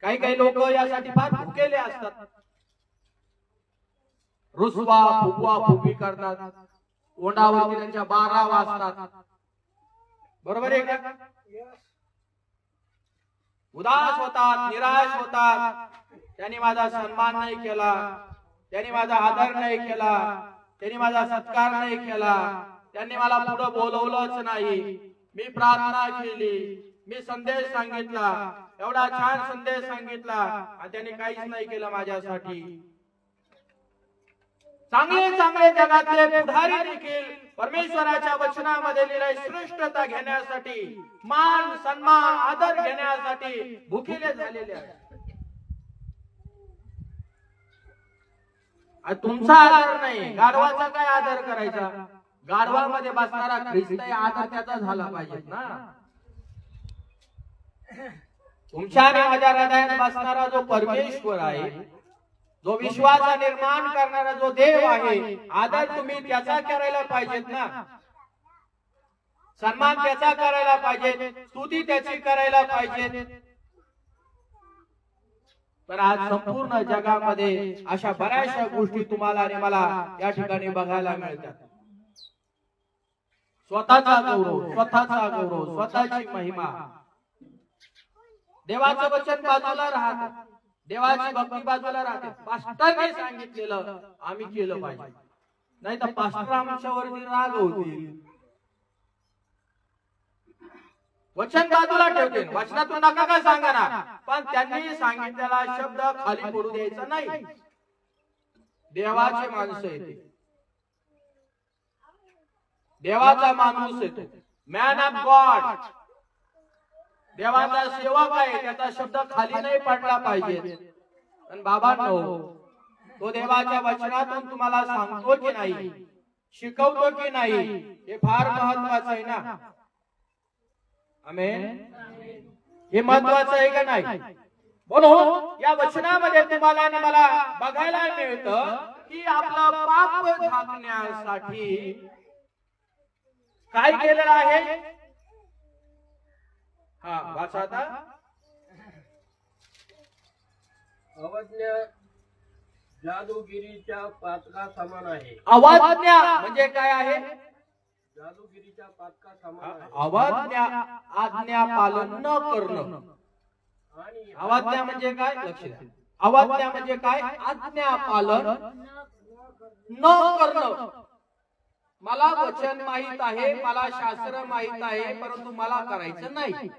काही काही लोक यासाठी फार भुकेले असतात, रुसवा फुगवा फुगवी करतात, ओंडावरती त्यांच्या 12 वाजतात, बरोबर आहे का? उदास होतात, निराश होतात, त्यांनी माझा सन्मान नाही केला, त्यांनी माझा आदर नाही केला, त्यांनी माझा सत्कार नाही केला, त्यांनी मला पुढे बोलवलंच नाही, मी प्रार्थना केली, मी संदेश सांगितला, एवढा छान संदेश सांगितला आणि त्यांनी काहीच नाही केलं माझ्यासाठी. चांगले चांगले जगातले पुढारी देखील परमेश्वराच्या वचनामध्ये लिहिलंय श्रेष्ठता घेण्यासाठी, मान सन्मान आदर घेण्यासाठी भुकेले झालेले आहेत. तुमचा आदर नाही, गाढवाचा काय आदर करायचा? गाढवामध्ये बसणारा ख्रिस्त आदर त्याचा झाला पाहिजे ना. तुमच्या आणि माझ्या हृदयात बसणारा जो परमेश्वर आहे, जो विश्वास निर्माण करणारा जो देव आहे, आदर तुम्ही त्याचा करायला पाहिजेत ना, सन्मान त्याचा करायला पाहिजे, स्तुती त्याची करायला पाहिजे. पण आज संपूर्ण जगामध्ये अशा बऱ्याचशा गोष्टी तुम्हाला आणि मला या ठिकाणी बघायला मिळतात. स्वतःचा गौरव, स्वतःचा गौरव, स्वतःची महिमा. देवाचं वचन बाजूला राहतं, देवाची भक्ती बाजूला राहते. पास्टरने सांगितलेलं आम्ही केलं पाहिजे, नाही तर पास्टर आमच्यावरती राग होतील, वचन बाजूला ठेवतील. वचनातून नका काय सांगा ना, पण त्यांनी सांगितलेला शब्द खाली पडू द्यायचा नाही. देवाचे माणसं येते, देवाचा माणूस येतो, मॅन ऑफ गॉड, देवाचा सेवक आहे, त्याचा शब्द खाली नाही पडला पाहिजे. पण बाबांनो, तो देवाच्या वचनातून तुम्हाला सांगतो की नाही, शिकवतो की नाही, हे फार महत्वाचं आहे ना. आमेन. हे महत्वाचं आहे का नाही? म्हणून या वचनामध्ये तुम्हाला आणि मला बघायला मिळतं की आपलं पाप झाकण्यासाठी काय केलेलं आहे. हा वाचा आता. अवज्ञा जादूगिरीच्या पातका समान आहे. अवज्ञा म्हणजे काय आहे? जादूगिरीच्या पातका समान आहे. अवज्ञा आज्ञा पालन न करणं. आणि अवज्ञा म्हणजे काय? लक्ष द्या. अवज्ञा म्हणजे काय? आज्ञा पालन न करणं. मला वचन माहित आहे, मला शास्त्र माहित आहे, परंतु मला करायचं नाही.